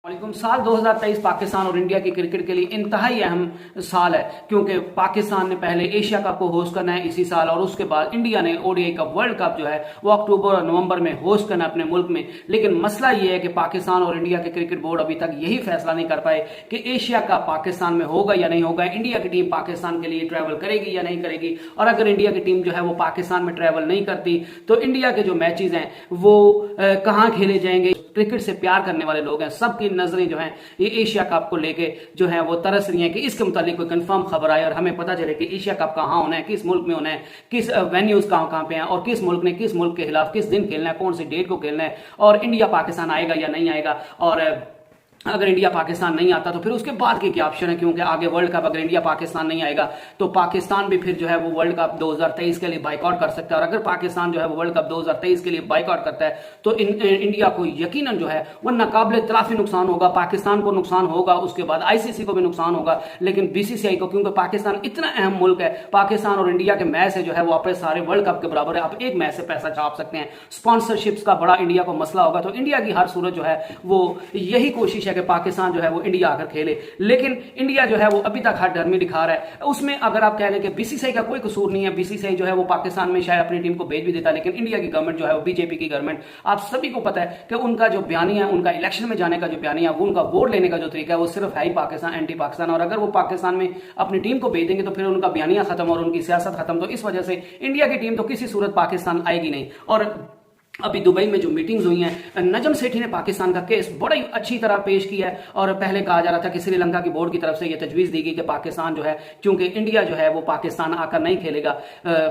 वालेकुम। साल 2023 पाकिस्तान और इंडिया की क्रिकेट के लिए इंतहाई अहम साल है, क्योंकि पाकिस्तान ने पहले एशिया कप को होस्ट करना है इसी साल, और उसके बाद इंडिया ने ओडीआई कप वर्ल्ड कप जो है वो अक्टूबर और नवंबर में होस्ट करना है अपने मुल्क में। लेकिन मसला ये है कि पाकिस्तान और इंडिया के क्रिकेट बोर्ड अभी तक यही फैसला नहीं कर पाए कि एशिया कप पाकिस्तान में होगा या नहीं होगा, इंडिया की टीम पाकिस्तान के लिए ट्रैवल करेगी या नहीं करेगी। और अगर इंडिया की टीम जो है वो पाकिस्तान में ट्रैवल नहीं करती तो इंडिया के जो मैचेज हैं वो कहाँ खेले जाएंगे। क्रिकेट से प्यार करने वाले लोग हैं, सबकी नजरें जो हैं ये एशिया कप को लेके जो है वो तरस रही हैं कि इसके मुतालिक कोई कंफर्म खबर आए और हमें पता चले कि एशिया कप कहाँ होना है, किस मुल्क में होना है, किस वेन्यूज कहाँ कहाँ पे हैं, और किस मुल्क ने किस मुल्क के खिलाफ किस दिन खेलना है, कौन सी डेट को खेलना है, और इंडिया पाकिस्तान आएगा या नहीं आएगा। और अगर इंडिया पाकिस्तान नहीं आता तो फिर उसके बाद के क्या ऑप्शन है, क्योंकि आगे वर्ल्ड कप अगर इंडिया पाकिस्तान नहीं आएगा तो पाकिस्तान भी फिर जो है वो वर्ल्ड कप 2023 के लिए बाइकआउट कर सकता है। और अगर पाकिस्तान जो है वो वर्ल्ड कप 2023 के लिए बाइकआउट करता है तो इंडिया को यकीनन जो है वो नाकाबिले तलाफी नुकसान होगा। पाकिस्तान को नुकसान होगा, उसके बाद आईसीसी को भी नुकसान होगा, लेकिन बीसीसीआई को, क्योंकि पाकिस्तान इतना अहम मुल्क है, पाकिस्तान और इंडिया के मैच है जो है वो अपने सारे वर्ल्ड कप के बराबर है। आप एक मैच से पैसा छाप सकते हैं। स्पॉन्सरशिप्स का बड़ा इंडिया को मसला होगा, तो इंडिया की हर सूरत जो है वो यही कोशिश है कि पाकिस्तान जो है वो इंडिया आकर खेले। लेकिन इंडिया जो है वो अभी तक हर डरमी दिखा रहा है। उसमें अगर आप कह लें कि बीसीसीआई का कोई कसूर नहीं है, बीसीसीआई जो है वो पाकिस्तान में शायद अपनी टीम को भेज भी देता, लेकिन इंडिया की गवर्नमेंट जो है वो बीजेपी की गवर्नमेंट, आप सभी को पता है कि उनका जो बयानिया है, उनका इलेक्शन में जाने का जो बयानिया है, वो उनका वोट लेने का जो तरीका है वो सिर्फ है ही पाकिस्तान, एंटी पाकिस्तान। और अगर वो पाकिस्तान में अपनी टीम को भेज देंगे तो फिर उनका बयानिया खत्म और उनकी सियासत खत्म। तो इस वजह से इंडिया की टीम तो किसी सूरत पाकिस्तान आएगी नहीं। और अभी दुबई में जो मीटिंग्स हुई हैं, नजम सेठी ने पाकिस्तान का केस बड़ी अच्छी तरह पेश किया है। और पहले कहा जा रहा था कि श्रीलंका की बोर्ड की तरफ से यह तजवीज दी गई कि पाकिस्तान जो है, क्योंकि इंडिया जो है वो पाकिस्तान आकर नहीं खेलेगा,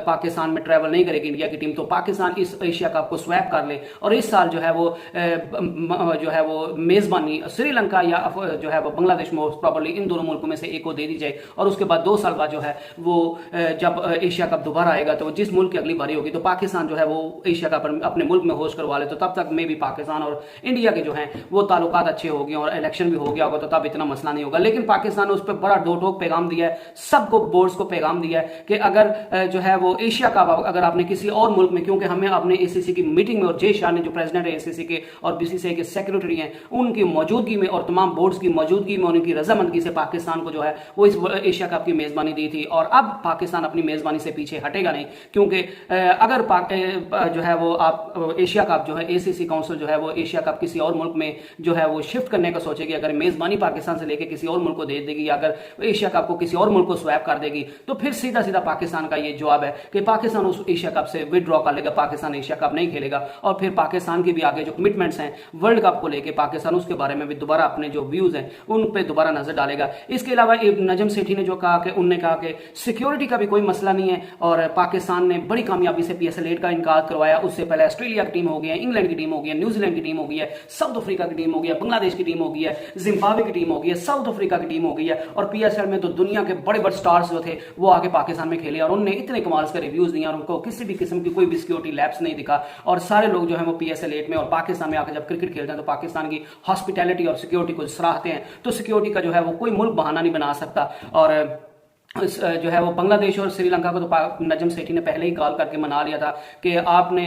पाकिस्तान में ट्रैवल नहीं करेगी इंडिया की टीम, तो पाकिस्तान इस एशिया कप को स्वैप कर ले और इस साल जो है वो मेजबानी श्रीलंका या जो है वो बांग्लादेश मोस्ट प्रॉबली इन दोनों मुल्कों में से एक को दे दी जाए। और उसके बाद 2 साल बाद जो है वो जब एशिया कप दोबारा आएगा तो जिस मुल्क की अगली बारी होगी तो पाकिस्तान जो है वो एशिया कप अपने में होस्ट करवा ले, तो तब तक में भी पाकिस्तान और इंडिया के जो हैं वो ताल्लुकात अच्छे हो गए और इलेक्शन भी हो गया होगा, तो तब इतना मसला नहीं होगा। लेकिन पाकिस्तान ने उस पर बड़ा दो टोक पैगाम दिया है, सबको बोर्ड्स को पैगाम दिया है कि अगर जो है वो एशिया का अगर आपने किसी और मुल्क में, क्योंकि हमें अपने एसीसी की मीटिंग में और जय शाह ने जो प्रेसिडेंट है एसीसी के और बीसीसीआई के सेक्रेटरी हैं उनकी मौजूदगी में और तमाम बोर्ड्स की मौजूदगी में उनकी रजामंदगी से पाकिस्तान को जो है वो इस एशिया कप की मेजबानी दी थी। और अब पाकिस्तान अपनी मेजबानी से पीछे हटेगा नहीं, क्योंकि अगर जो है वो आप एशिया कप जो है एसीसी काउंसिल जो है वो एशिया कप किसी और मुल्क में जो है वो शिफ्ट करने का सोचेगी, अगर मेजबानी पाकिस्तान से लेके किसी और मुल्क को दे देगी या अगर एशिया कप को किसी और मुल्क को स्वैप कर देगी, तो फिर सीधा सीधा पाकिस्तान का ये जवाब है कि पाकिस्तान उस एशिया कप से विड्रॉ कर लेगा, पाकिस्तान एशिया कप नहीं खेलेगा। और फिर पाकिस्तान की भी आगे जो कमिटमेंट्स हैं वर्ल्ड कप को लेकर, पाकिस्तान उसके बारे में भी दोबारा अपने जो व्यूज हैं उन पर दोबारा नजर डालेगा। इसके अलावा नजम सेठी ने जो कहा कि उनने कहा कि सिक्योरिटी का भी कोई मसला नहीं है, और पाकिस्तान ने बड़ी कामयाबी से PSL 8 का इनकार करवाया। उससे पहले ऑस्ट्रेलिया की टीम हो गई है, इंग्लैंड की टीम हो गई है, न्यूजीलैंड की टीम हो गई है, साउथ अफ्रीका की टीम हो गई है, बांग्लादेश की टीम हो गई है, जिम्बाब्वे की टीम हो गई है, साउथ अफ्रीका की टीम हो गई है। और PSL में तो दुनिया के बड़े बड़े स्टार्स जो थे वो आके पाकिस्तान में खेले और उन्होंने इतने कमाल के रिव्यूज दिए और उनको किसी भी किस्म की कोई भी सिक्योरिटी लैप्स नहीं दिखा। और सारे लोग जो है वो PSL 8 में और पाकिस्तान में आकर जब क्रिकेट खेलते हैं तो पाकिस्तान की हॉस्पिटैलिटी और सिक्योरिटी को सराहते हैं। तो सिक्योरिटी का जो है वो कोई मुल्क बहाना नहीं बना सकता। और जो है वो बांग्लादेश और श्रीलंका को तो नजम सेठी ने पहले ही कॉल करके मना लिया था कि आपने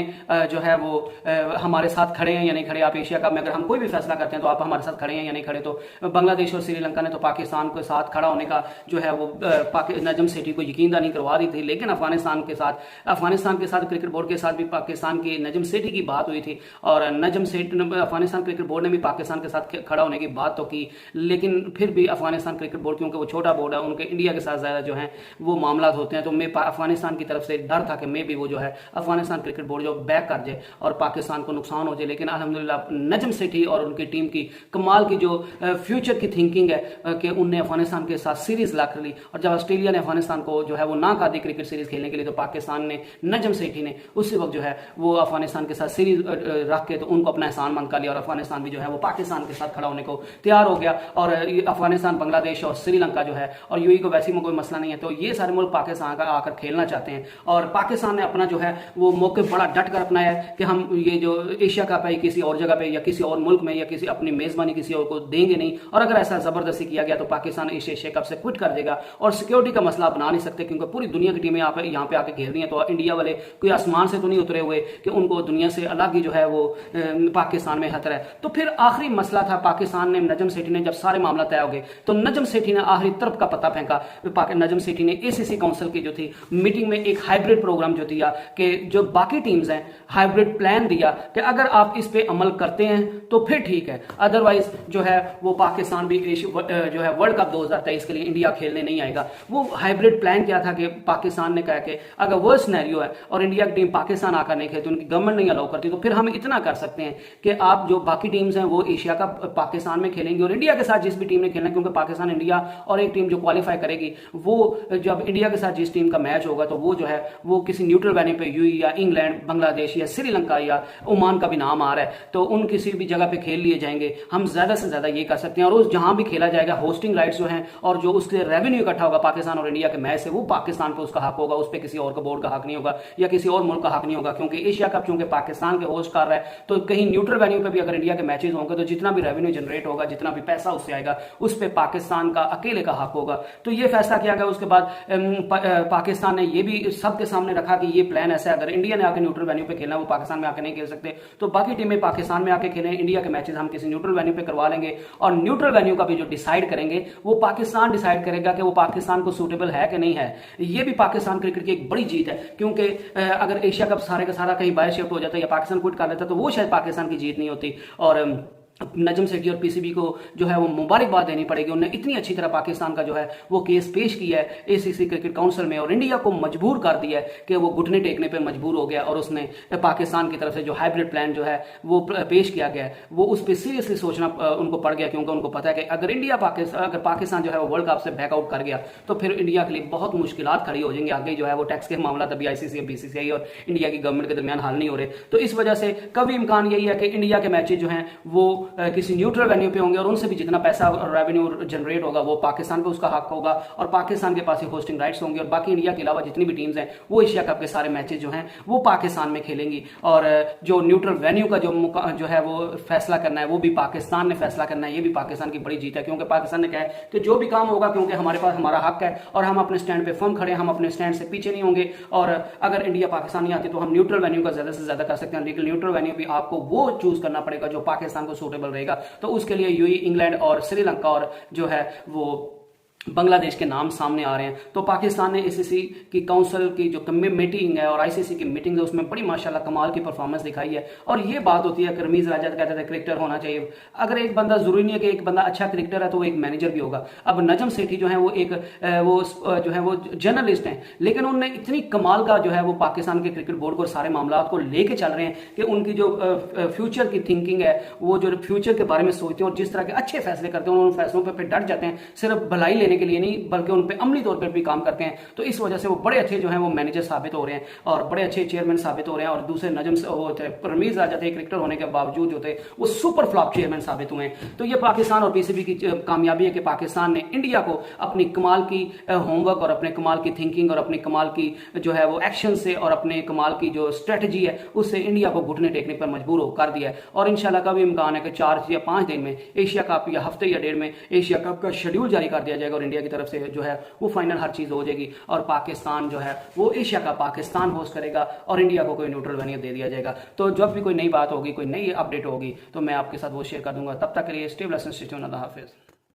जो है वो हमारे साथ खड़े हैं या नहीं खड़े, आप एशिया कप में अगर हम कोई भी फैसला करते हैं तो आप हमारे साथ खड़े हैं या नहीं खड़े। तो बांग्लादेश और श्रीलंका ने तो पाकिस्तान के साथ खड़ा होने का जो है वो नजम सेठी को यकीनदानी करवा दी थी। लेकिन अफगानिस्तान के साथ क्रिकेट बोर्ड के साथ भी पाकिस्तान की नजम सेठी की बात हुई थी और नजम सेठी अफगानिस्तान क्रिकेट बोर्ड ने भी पाकिस्तान के साथ खड़ा होने की बात तो की, लेकिन फिर भी अफगानिस्तान क्रिकेट बोर्ड, क्योंकि वो छोटा बोर्ड है, उनके इंडिया के साथ जो है वो मामला होते हैं, तो मैं अफगानिस्तान की तरफ से डर था कि मैं भी वो जो है अफगानिस्तान क्रिकेट बोर्ड जो बैक कर जाए और पाकिस्तान को नुकसान हो जाए। लेकिन अल्हम्दुलिल्लाह नजम सेठी और उनकी टीम की कमाल की जो फ्यूचर की थिंकिंग है कि उनने अफगानिस्तान के साथ सीरीज ला ली। और जब ऑस्ट्रेलिया ने अफगानिस्तान को जो है वो ना कहा दी क्रिकेट सीरीज खेलने के लिए, तो पाकिस्तान ने नजम सेठी ने उसी वक्त जो है वो अफगानिस्तान के साथ सीरीज रख के तो उनको अपना एहसान मंद कर लिया और अफगानिस्तान भी जो है वो पाकिस्तान के साथ खड़ा होने को तैयार हो गया। और अफगानिस्तान, बांग्लादेश और श्रीलंका जो है और यूएई को वैसे में कोई मसला नहीं है। तो ये सारे मुल्क पाकिस्तान का आकर खेलना चाहते हैं और पाकिस्तान ने अपना जो है वो मौके बड़ा डट कर अपनाया है कि हम ये जो एशिया कप है किसी और जगह पे या किसी और मुल्क में या किसी अपनी मेजबानी किसी और को देंगे नहीं, और अगर ऐसा जबरदस्ती किया गया तो पाकिस्तान इस एशिया कप से क्विट कर देगा और सिक्योरिटी का मसला बना नहीं सकते क्योंकि पूरी दुनिया की टीमें यहाँ पे आके खेल रही हैं। तो इंडिया वाले कोई आसमान से तो नहीं उतरे हुए कि उनको दुनिया से अलग ही जो है वो पाकिस्तान में खतरा है। तो फिर आखिरी मसला था पाकिस्तान ने, नजम सेठी ने जब सारे मामला तय हो गए तो नजम सेठी ने आखिरी तरफ का पता फेंका। नजम सेठी ने एसीसी काउंसिल की जो थी मीटिंग में एक हाइब्रिड प्रोग्राम जो दिया कि जो बाकी टीम्स हैं हाइब्रिड प्लान दिया कि अगर आप इस पे अमल करते हैं तो फिर ठीक है, अदरवाइज जो है वो पाकिस्तान भी जो है वर्ल्ड कप 2023 के लिए इंडिया खेलने नहीं आएगा। वो हाइब्रिड प्लान क्या था कि पाकिस्तान ने कहा कि अगर वो सिनेरियो है और इंडिया की टीम पाकिस्तान आकर नहीं खेलती, उनकी गवर्नमेंट नहीं अलाउ करती, तो फिर हम इतना कर सकते हैं कि आप जो बाकी टीम्स हैं वो एशिया का पाकिस्तान में खेलेंगे और इंडिया के साथ जिस भी टीम ने खेलना है, क्योंकि पाकिस्तान इंडिया और एक टीम जो क्वालिफाई करेगी वो जब इंडिया के साथ जिस टीम का मैच होगा तो वो जो है वो किसी न्यूट्रल वेन्यू पे यूएई या इंग्लैंड, बांग्लादेश या श्रीलंका या ओमान का भी नाम आ रहा है तो उन किसी भी जगह पे खेल लिए जाएंगे। हम ज्यादा से ज्यादा ये कर सकते हैं और उस जहां भी खेला जाएगा होस्टिंग राइट्स जो हैं और जो उसके रेवेन्यू इकट्ठा होगा पाकिस्तान और इंडिया के मैच से वो पाकिस्तान पे उसका हक होगा, उस पर किसी और का बोर्ड का हक नहीं होगा या किसी और मुल्क का हक नहीं होगा। क्योंकि एशिया कप चूंकि पाकिस्तान के होस्ट कर रहा है तो कहीं न्यूट्रल वेन्यू पे भी अगर इंडिया के मैचेस होंगे तो जितना भी रेवेन्यू जनरेट होगा, जितना भी पैसा उससे आएगा, उस पर पाकिस्तान का अकेले का हक होगा। तो ये फैसला किया गया। उसके बाद पाकिस्तान ने ये भी सबके सामने रखा कि ये प्लान ऐसा है, अगर इंडिया ने आकर न्यूट्रल वेन्यू पे खेलना, वो पाकिस्तान में आकर नहीं खेल सकते, तो बाकी टीमें पाकिस्तान में आके खेलें, इंडिया के मैचेस हम किसी न्यूट्रल वेन्यू पे करवा लेंगे और न्यूट्रल वेन्यू का भी जो डिसाइड करेंगे वो पाकिस्तान डिसाइड करेगा कि वो पाकिस्तान को सूटेबल है कि नहीं है। ये भी पाकिस्तान क्रिकेट की एक बड़ी जीत है क्योंकि अगर एशिया कप सारे का सारा कहीं बाय शिफ्ट हो जाता है या पाकिस्तान क्विट कर लेता तो वो शायद पाकिस्तान की जीत नहीं होती। और नजम सेठी और पीसीबी को जो है वो मुबारकबाद देनी पड़ेगी, उन्होंने इतनी अच्छी तरह पाकिस्तान का जो है वो केस पेश किया है एसीसी क्रिकेट काउंसिल में और इंडिया को मजबूर कर दिया है कि वो घुटने टेकने पे मजबूर हो गया और उसने पाकिस्तान की तरफ से जो हाइब्रिड प्लान जो है वो पेश किया गया है वो उस पर सीरियसली सोचना उनको पड़ गया क्योंकि उनको पता है कि अगर पाकिस्तान जो है वो वर्ल्ड कप से बैकआउट कर गया तो फिर इंडिया के लिए बहुत मुश्किलात खड़ी हो जाएंगी। आगे जो है वो टैक्स के मामला तभी आईसीसी, बीसीसीआई और इंडिया की गवर्नमेंट के दरमियान हल नहीं हो रहे। तो इस वजह से कभी इम्कान यही है कि इंडिया के मैचेज जो हैं वो किसी न्यूट्रल वेन्यू पे होंगे और उनसे भी जितना पैसा और रेवेन्यू जनरेट होगा वो पाकिस्तान पे उसका हक होगा और पाकिस्तान के पास ही होस्टिंग राइट्स होंगे और बाकी इंडिया के अलावा जितनी भी टीम्स हैं वो एशिया कप के सारे मैचेस जो हैं वो पाकिस्तान में खेलेंगी। और जो न्यूट्रल वेन्यू का जो है वो फैसला करना है वो भी पाकिस्तान ने फैसला करना है। ये भी पाकिस्तान की बड़ी जीत है क्योंकि पाकिस्तान ने कहा है कि जो भी काम होगा क्योंकि हमारे पास हमारा हक है और हम अपने स्टैंड पे फर्म खड़े हैं, हम अपने स्टैंड से पीछे नहीं होंगे और अगर इंडिया पाकिस्तान नहीं आती तो हम न्यूट्रल वेन्यू का ज्यादा से ज्यादा कर सकते हैं, लेकिन न्यूट्रल वेन्यू भी आपको वो चूज करना पड़ेगा जो पाकिस्तान को सूटेबल रहेगा। तो उसके लिए यूएई, इंग्लैंड और श्रीलंका और जो है वो बांग्लादेश के नाम सामने आ रहे हैं। तो पाकिस्तान ने एसीसी की काउंसिल की जो मीटिंग है और आईसीसी की मीटिंग है उसमें बड़ी माशाल्लाह कमाल की परफॉर्मेंस दिखाई है। और ये बात होती है कि रमीज राजा कहते थे क्रिकेटर होना चाहिए, अगर एक बंदा जरूरी नहीं है कि एक बंदा अच्छा क्रिकेटर है तो वो एक मैनेजर भी होगा। अब नजम सेठी जो है वो एक जो है वो जर्नलिस्ट हैं लेकिन उन्होंने इतनी कमाल का जो है वो पाकिस्तान के क्रिकेट बोर्ड को सारे मामला को लेके चल रहे हैं कि उनकी जो फ्यूचर की थिंकिंग है वो जो फ्यूचर के बारे में सोचते हैं और जिस तरह के अच्छे फैसले करते हैं उन फैसलों पर डट जाते हैं, सिर्फ भलाई के लिए नहीं बल्कि उन पे अमली तौर पर भी काम करते हैं। तो इस वजह से वो बड़े अच्छे जो हैं वो मैनेजर साबित हो रहे हैं और बड़े अच्छे चेयरमैन साबित हो रहे हैं। और दूसरे नजम होते रमीज राजा थे क्रिकेटर होने के बावजूद जो थे वो सुपर फ्लॉप चेयरमैन साबित हुए हैं। तो ये पाकिस्तान और पीसीबी की कामयाबी है कि पाकिस्तान ने इंडिया को अपनी कमाल की होमवर्क और अपने कमाल की थिंकिंग और अपनी कमाल की जो है वो एक्शन से और अपने कमाल की जो स्ट्रेटजी है उससे इंडिया को घुटने टेकने पर मजबूर कर दिया है। और इंशाल्लाह का भी इम्कान है कि 4 या 5 दिन में एशिया कप या हफ्ते या डेढ़ में एशिया कप का शेड्यूल जारी कर दिया जाएगा और इंडिया की तरफ से जो है वो फाइनल हर चीज हो जाएगी और पाकिस्तान जो है वो एशिया का पाकिस्तान होस्ट करेगा और इंडिया को कोई न्यूट्रल वेन्यू दे दिया जाएगा। तो जब भी कोई नई बात होगी, कोई नई अपडेट होगी तो मैं आपके साथ वो शेयर कर दूंगा। तब तक के लिए स्टे ब्लेस्ड, स्टे ट्यून्ड, अल्लाह हाफिज।